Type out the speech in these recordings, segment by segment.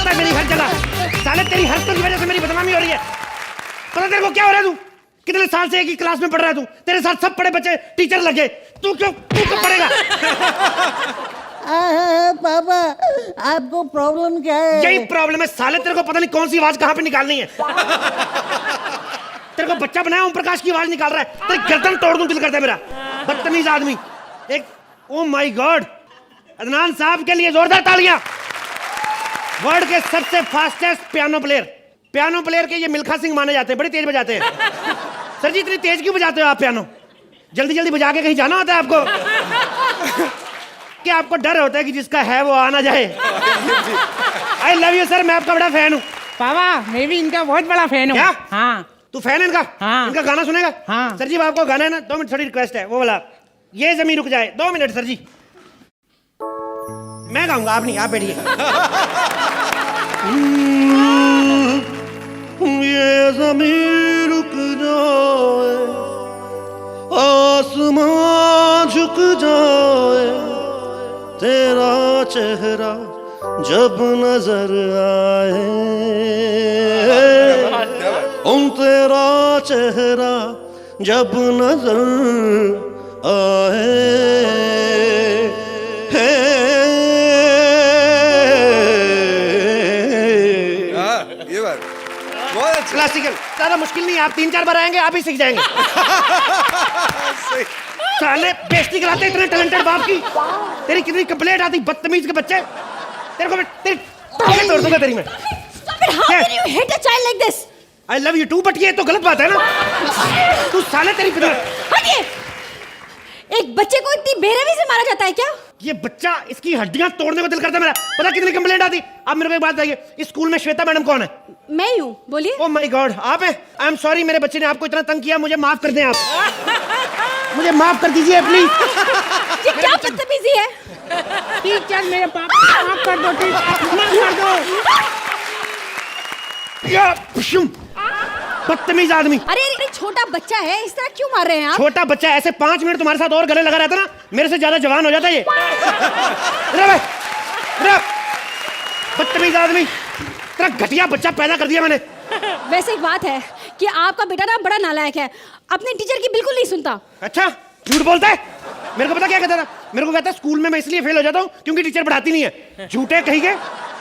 है मेरी हर जगह। साले तेरी हरकत की वजह से मेरी बदनामी हो रही है। पता तेरे को क्या हो रहा है? तू कितने साल से एक ही क्लास में पढ़ रहा है? तू तेरे साथ सब पढ़े बच्चे टीचर लगे, तू क्यों पढ़ेगा? पापा आपको प्रॉब्लम क्या है? यही प्रॉब्लम है साले, तेरे को पता नहीं कौन सी आवाज कहाँ पे निकालनी है। तेरे को बच्चा बनाया ओम प्रकाश की आवाज निकाल रहा है, तेरी गर्दन तोड़ दूं दिल करता है मेरा। बदतमीज आदमी एक। ओ माय गॉड, अदनान साहब के लिए जोरदार तालियां। वर्ल्ड के सबसे फास्टेस्ट पियानो प्लेयर के ये मिल्खा सिंह माने जाते हैं, बड़ी तेज बजाते हैं। सर जी इतनी तेज क्यों बजाते हो आप पियानो? जल्दी जल्दी बजा के कहीं जाना होता है आपको? क्या आपको डर होता है कि जिसका है वो आ ना जाए? आई लव यू सर, मैं आपका बड़ा फैन हूँ। पापा मैं भी इनका बहुत बड़ा फैन हूँ। क्या? हाँ। तू फैन है इनका? हाँ। इनका गाना सुनेगा? हाँ। सर जी आपको गाना है ना, 2 मिनट थोड़ी रिक्वेस्ट है, वो वाला ये ज़मीन रुक जाए, 2 मिनट सर जी। मैं गाऊंगा, आप नहीं, आप बैठिए। ये ज़मीन रुक जाए, आसमां झुक जाए, तेरा चेहरा जब नजर आए, तेरा चेहरा जब नजर आए। ये बात बहुत अच्छा। क्लासिकल ज्यादा मुश्किल नहीं है, आप 3-4 बार आएंगे आप ही सीख जाएंगे। साले बेइज्जती कराते इतने टैलेंटेड बाप की। तेरी कितनी कंप्लेंट आती बदतमीज के बच्चे। तेरे को मैं तेरी टांगें तोड़ दूंगा तेरी मैं। Stop it! How can you hit a child like this? I love you too, but ये तो गलत बात है ना। तू साले तेरी हटिए! एक बच्चे को इतनी बेरहमी से मारा जाता है क्या? ये बच्चा, इसकी हड्डियां तोड़ने को दिल करता है मेरा। पता कितनी कंप्लेंट आती। आप मेरे को एक बात बताइए, इस स्कूल में श्वेता मैडम कौन है? मैं ही हूँ, बोलिए। ओह माय गॉड, आप हैं? आई एम सॉरी, मेरे बच्चे ने आपको इतना तंग किया, मुझे माफ कर दें आप। मुझे माफ कर दीजिए प्लीज। ये क्या बदतमीजी है? टीचर मेरे पापा माफ कर दो, टीचर माफ कर दो। बदतमीज आदमी। अरे छोटा बच्चा है, इस तरह क्यों मार रहे हैं आप? छोटा बच्चा ऐसे 5 मिनट तुम्हारे साथ और गले लगा रहता ना, मेरे से ज्यादा जवान हो जाता ये। बदतमीज आदमी, तेरा घटिया बच्चा पैदा कर दिया मैंने। वैसे एक बात है कि आपका बेटा ना बड़ा नालायक है, अपने टीचर की बिल्कुल नहीं सुनता। अच्छा, झूठ बोलता है? मेरे को पता क्या कहता था? मेरे को कहता है स्कूल में मैं इसलिए फेल हो जाता हूँ क्योंकि टीचर पढ़ाती नहीं है। झूठे कहीं के,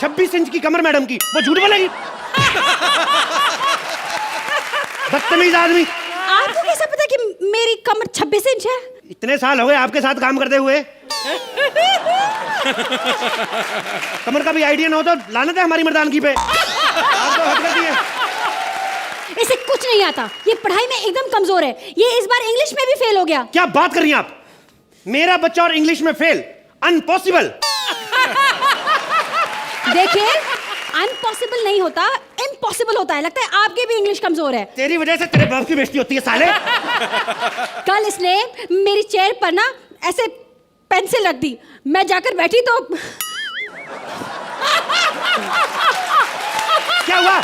26 इंच की कमर मैडम की, वो झूठ बोलेगी? बदतमीज आदमी। आपको कैसे पता कि मेरी कमर 26 इंच है? इतने साल हो गए आपके साथ काम करते हुए। कमर का भी आइडिया ना हो तो लानत है हमारी मर्दानगी पे। आप तो हद कर दिए। इसे कुछ नहीं आता, ये पढ़ाई में एकदम कमजोर है, ये इस बार इंग्लिश में भी फेल हो गया। क्या बात कर रही हैं आप? मेरा बच्चा और इंग्लिश में फेल? अनपॉसिबल। देखिए, अनपॉसिबल नहीं होता, इम्पॉसिबल होता है। लगता है आपके भी इंग्लिश कमजोर है। तेरी वजह से तेरे बाप की बेइज्जती होती है साले। कल इसने मेरी चेयर पर ना ऐसे पेंसिल रख दी, मैं जाकर बैठी तो क्या हुआ?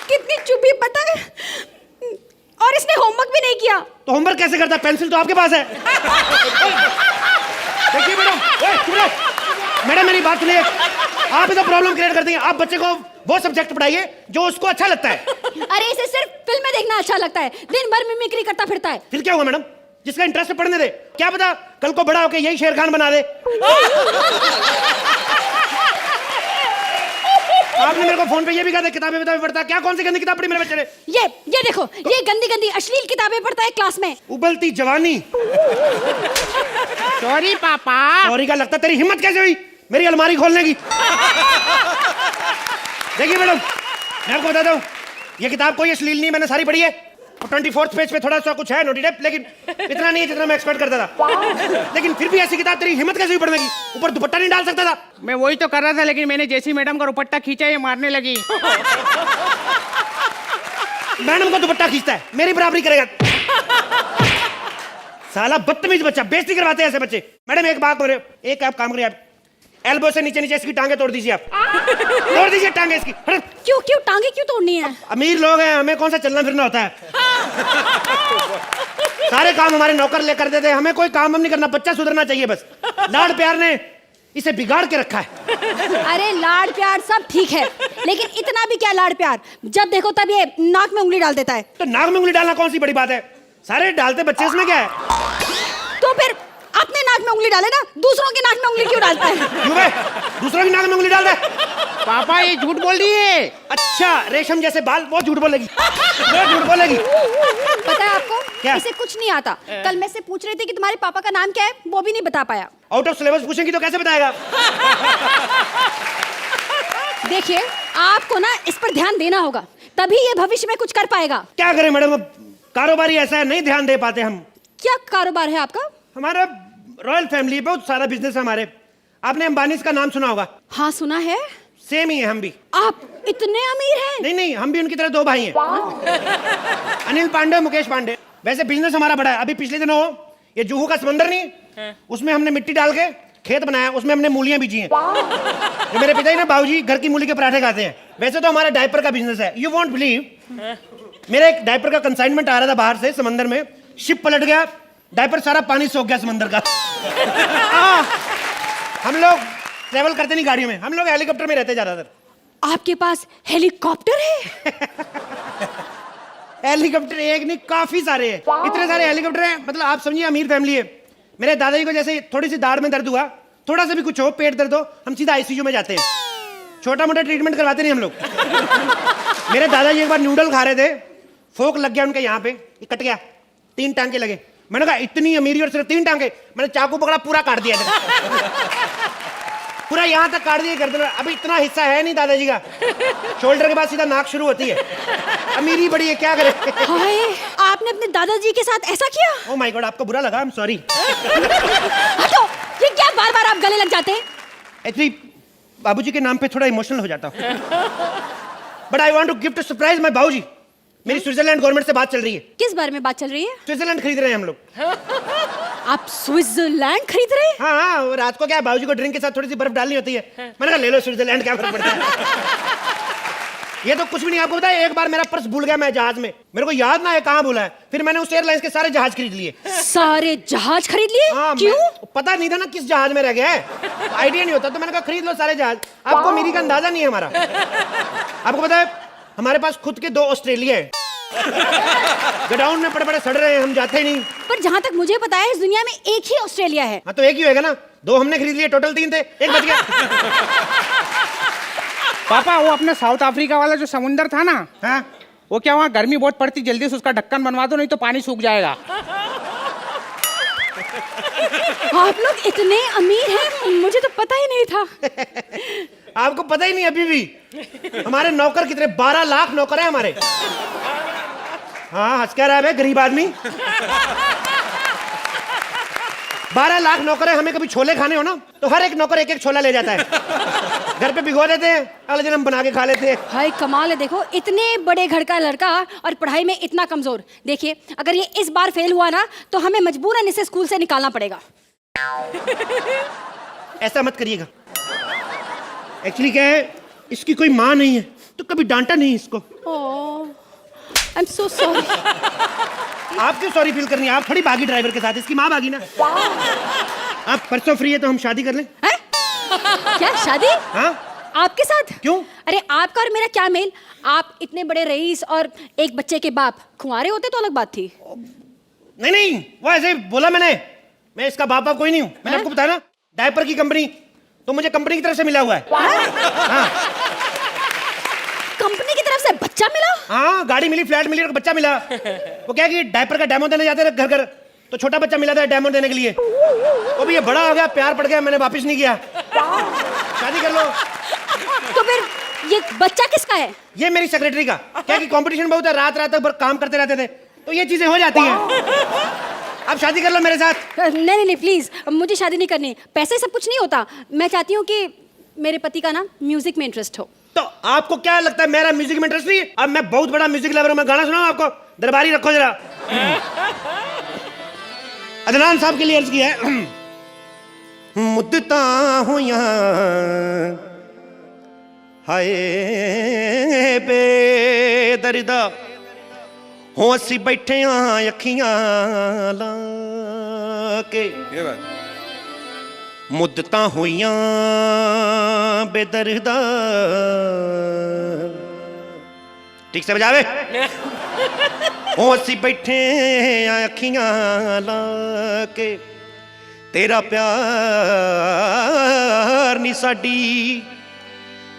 कितनी चुभी पता है, और इसने होमवर्क भी नहीं किया। तो होमवर्क कैसे करता? पेंसिल तो आपके पास है। देखिए मैडम, मैडम मेरी बात सुनिए, आप ही तो प्रॉब्लम क्रिएट करती हैं। आप बच्चे को वो सब्जेक्ट पढ़ाइए जो उसको अच्छा लगता है। अरे इसे सिर्फ फिल्में देखना अच्छा लगता है, दिन भर मिमिक्री करता फिरता है। फिर क्या हुआ मैडम? जिसका इंटरेस्ट है पढ़ने दे, क्या पता कल को बड़ा होके यही शेर खान बना दे। आपने मेरे को फोन पे ये भी कहा था किताबें पढ़ता है। क्या कौन सी गंदी किताब पढ़ी मेरे बच्चे ने? ये देखो, ये गंदी गंदी अश्लील किताबें पढ़ता है क्लास में। उबलती जवानी। सॉरी पापा। सॉरी का लगता, तेरी हिम्मत कैसे हुई मेरी अलमारी खोलने की? देखिए मैडम, मैं आपको बताता हूँ, ये किताब कोई अश्लील नहीं, मैंने सारी पढ़ी है। 24 पेज पे थोड़ा सा कुछ है नोटिडेप, लेकिन इतना नहीं है जितना मैं एक्सपेक्ट करता था। लेकिन फिर भी ऐसी किताब तेरी हिम्मत कैसे हुई पढ़ने की? ऊपर दुपट्टा नहीं डाल सकता था? मैं वही तो कर रहा था, लेकिन मैंने जैसी मैडम का दुपट्टा खींचा ये मारने लगी। मैडम को दुपट्टा खींचता है, मेरी बराबरी करेगा? साला बदतमीज बच्चा, बेइज्जती करवाते हैं ऐसे बच्चे। मैडम एक बात करें, एक आप काम करिए, आप एल्बो से नीचे नीचे इसकी टांगे तोड़ दीजिए। आप तोड़ दीजिए टांगे इसकी। क्यों टांगे क्यों तोड़नी है? अमीर लोग हैं, हमें कौन सा चलना फिरना होता है? सारे काम हमारे नौकर लेकर देते हैं, हमें कोई काम हम नहीं करना। बच्चा सुधरना चाहिए बस। लाड प्यार ने इसे बिगाड़ के रखा है। अरे लाड़ प्यार सब ठीक है, लेकिन इतना भी क्या लाड़ प्यार, जब देखो तब ये नाक में उंगली डाल देता है। तो नाक में उंगली डालना कौन सी बड़ी बात है, सारे डालते बच्चे, इसमें क्या है? तो फिर अपने नाक में उंगली डाले ना, दूसरों के नाक में उंगली क्यों डालता है? क्यों बे? दूसरों की नाक में उंगली डाल दे। पापा ये झूठ बोल रही है। अच्छा, रेशम जैसे बाल, बहुत झूठ बोलेगी, बहुत झूठ बोलेगी। पता है आपको, क्या? इसे कुछ नहीं आता। कल मैं से पूछ रही थी कि तुम्हारे पापा का नाम क्या है, वो भी नहीं बता पाया। आउट ऑफ सिलेबस पूछेंगी तो कैसे बताएगा? देखिए, आपको ना इस पर ध्यान देना होगा, तभी ये भविष्य में कुछ कर पाएगा। क्या करें मैडम, अब कारोबारी ऐसा है, नहीं ध्यान दे पाते हम। क्या कारोबार है आपका? हमारा रॉयल फैमिली, बहुत सारा बिजनेस है हमारे। आपने अंबानी का नाम सुना होगा। हाँ सुना है। सेम ही है हम भी। आप इतने अमीर हैं? नहीं नहीं, हम भी उनकी तरह दो भाई हैं, अनिल पांडे, मुकेश पांडे। वैसे बिजनेस हमारा बड़ा है। अभी पिछले दिनों ये जुहू का समंदर नहीं, उसमें हमने मिट्टी डाल के खेत बनाया, उसमें हमने मूलियां बीजी हैं। तो मेरे पिताजी ना बाबूजी घर की मूली के पराठे खाते हैं। वैसे तो हमारा डायपर का बिजनेस है। यू वॉन्ट बिलीव, मेरा एक डायपर का कंसाइनमेंट आ रहा था बाहर से समंदर में, शिप पलट गया, डायपर सारा पानी सोख गया समंदर का। हम लोग ट्रेवल करते नहीं गाड़ियों में, हम लोग हेलीकॉप्टर में रहते ज्यादातर। आपके पास हेलीकॉप्टर है? हेलीकॉप्टर एक नहीं, काफी सारे हैं, इतने सारे हेलीकॉप्टर हैं, मतलब आप समझिए अमीर फैमिली है। मेरे दादाजी को जैसे थोड़ी सी दाढ़ में दर्द हुआ, थोड़ा सा भी कुछ हो, पेट दर्द हो, हम सीधा आईसीयू में जाते हैं, छोटा मोटा ट्रीटमेंट करवाते नहीं हम लोग। मेरे दादाजी एक बार नूडल खा रहे थे, फोक लग गया उनके यहाँ पे, ये कट गया, 3 टांके लगे। मैंने कहा इतनी अमीरी और सिर्फ 3 टांके? मैंने चाकू पकड़ा, पूरा काट दिया पूरा यहाँ तक काट दिया गर्दन। अभी इतना हिस्सा है नहीं दादाजी का, शोल्डर के बाद सीधा नाक शुरू होती है। अमीरी बड़ी है, क्या करें। हाय, आपने अपने दादाजी के साथ ऐसा किया? ओह माय गॉड, आपको बुरा लगा? I am sorry. हटो, ये क्या बार बार आप गले लग जाते हैं? एक्चुअली बाबूजी के नाम पे थोड़ा इमोशनल हो जाता हूँ। But I want to gift surprise my बाबूजी। मेरी स्विट्जरलैंड गवर्नमेंट से बात चल रही है। किस बारे में बात चल रही है? स्विट्जरलैंड खरीद रहे हैं हम लोग। आप स्विट्जरलैंड खरीद रहे हैं? हाँ हाँ, और रात को क्या है, बाबूजी को ड्रिंक के साथ थोड़ी सी बर्फ डालनी होती है। मैंने कहा ले लो स्विट्जरलैंड, क्या फर्क पड़ता है। ये तो कुछ भी नहीं। आपको पता है, एक बार मेरा पर्स भूल गया मैं जहाज में, मेरे को याद ना है कहाँ भूला है, फिर मैंने उस एयरलाइंस के सारे जहाज खरीद लिए। सारे जहाज खरीद लिए? हाँ, क्यों? पता नहीं था ना किस जहाज में रह गया है, आइडिया नहीं होता, तो मैंने कहा खरीद लो सारे जहाज। आपको अमीरी का अंदाजा नहीं है हमारा। आपको पता है हमारे पास खुद के 2 ऑस्ट्रेलिया है, गोडाउन में बड़े बड़े सड़ रहे हैं, हम जाते ही नहीं। पर जहाँ तक मुझे पता है इस दुनिया में एक ही ऑस्ट्रेलिया है। हाँ तो एक ही होगा ना, 2 हमने खरीद लिए, टोटल 3 थे, एक बच गया। पापा वो अपना साउथ अफ्रीका वाला जो समुंदर था ना, हाँ? वो क्या वहाँ गर्मी बहुत पड़ती, जल्दी से उसका ढक्कन बनवा दो, नहीं तो पानी सूख जाएगा। आप लोग इतने अमीर हैं, मुझे तो पता ही नहीं था। आपको पता ही नहीं अभी भी? हमारे नौकर कितने, 12 लाख नौकर हैं हमारे। हाँ, हंस क्या रहा है गरीब आदमी। 12 लाख नौकर है। हमें कभी छोले खाने हो ना, तो हर एक नौकर 1-1 छोला ले जाता है, घर पे भिगो देते हैं, अगले दिन हम बना के खा लेते हैं। हाय कमाल है, देखो इतने बड़े घर का लड़का और पढ़ाई में इतना कमजोर। देखिए अगर ये इस बार फेल हुआ ना, तो हमें मजबूरन इसे स्कूल से निकालना पड़ेगा। ऐसा मत करिएगा। एक्चुअली क्या है, इसकी कोई माँ नहीं है, तो कभी डांटा नहीं इसको। I am so sorry. आप क्यों सॉरी फील करनी है? आप थोड़ी भागी ड्राइवर के साथ, इसकी माँ भागी ना। आप परसों फ्री है तो हम शादी कर लें? है? क्या शादी? हाँ? आपके साथ? क्यों? अरे आपका और मेरा क्या मेल? आप इतने बड़े रईस और एक बच्चे के बाप, कुंवारे होते तो अलग बात थी। नहीं नहीं, वो ऐसे ही बोला मैंने, मैं इसका बाप कोई नहीं हूँ। मैंने आपको बताया ना, डायपर की कंपनी, तो मुझे कंपनी की तरफ से मिला हुआ है। हाँ। कंपनी की तरफ से बच्चा मिला? हाँ, गाड़ी मिली, फ्लैट मिली और बच्चा मिला। वो क्या कि डायपर का डेमो देने जाते थे घर घर, तो छोटा बच्चा मिला था डेमो देने के लिए। वो भी ये बड़ा हो गया, प्यार पड़ गया, मैंने वापस नहीं किया। शादी कर लो। तो फिर ये बच्चा किसका है? ये मेरी सेक्रेटरी का। क्या कि कंपटीशन बहुत है, रात रात तक काम करते रहते थे, तो ये चीजें हो जाती हैं। आप शादी कर लो मेरे साथ। नहीं नहीं नहीं, प्लीज मुझे शादी नहीं करनी। पैसे सब कुछ नहीं होता। मैं चाहती हूँ कि मेरे पति का ना म्यूजिक में इंटरेस्ट हो। तो आपको क्या लगता है मेरा म्यूजिक में इंटरेस्ट नहीं है? अब मैं बहुत बड़ा म्यूजिक लवर हूं, मैं गाना सुनाऊं आपको? दरबारी रखो जरा। अदनान साहब के लिए अर्ज किया है। मुद्दता हूं यहां हाय बेदर्दा हो, असी बैठे अखियां ला के, ये बात ਮੁੱਦਤਾਂ ਹੋਈਆਂ ਬੇਦਰਦਾ। ਠੀਕ ਸੇ ਬਜਾਵੇ। ਉਹ ਅਸੀਂ ਬੈਠੇ ਆ ਅੱਖੀਆਂ ਲਾ ਕੇ, ਤੇਰਾ ਪਿਆਰ ਨੀ ਸਾਡੀ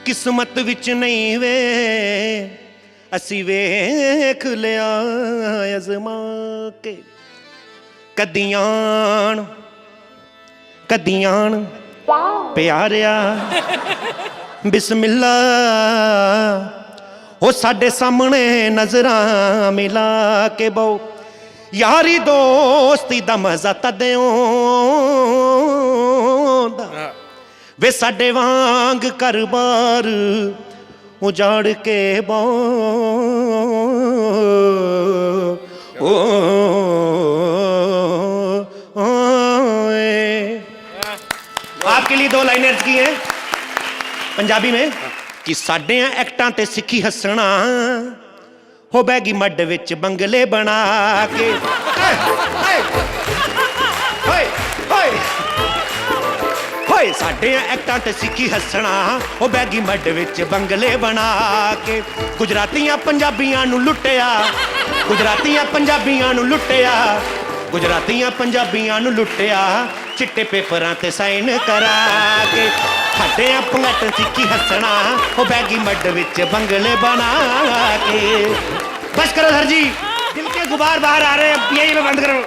ਕਿਸਮਤ ਵਿੱਚ ਨਹੀਂ ਵੇ, ਅਸੀਂ ਵੇਖ ਲਿਆ ਅਜ਼ਮਾ ਕੇ। ਕਦੀਆਂ ਪਿਆਰਿਆ ਬਿਸਮਿਲ੍ਲਾ, ਉਹ ਸਾਡੇ ਸਾਹਮਣੇ ਨਜ਼ਰਾਂ ਮਿਲਾ ਕੇ ਬਹੁ। ਯਾਰੀ ਦੋਸਤੀ ਦਾ ਮਜ਼ਾ ਤਦਿਓਂ ਵੇ ਸਾਡੇ ਵਾਂਗ ਘਰ-ਬਾਰ ਉਜਾੜ ਕੇ आपके लिए 2 लाइनें अर्ज की हैं पंजाबी में कि साडे एक्टां ते सिखी हसना, हो बैगी मड विच बंगले बना के। साडे एक्टां ते सिखी हसना, हो बैगी मड विच बंगले बना के। गुजरातियां पंजाबियां नू लुटिया, गुजरातियां पंजाबियां नू लुटिया, गुजरातियां पंजाबियां नू लुटिया, चिट्टे पेपरां ते साइन करा के। साडे पंगट सिखी हसना, हो बैगी मड विच बंगले बना के। बस करो सर जी, दिल के गुबार बाहर आ रहे हैं, यही में बंद करो।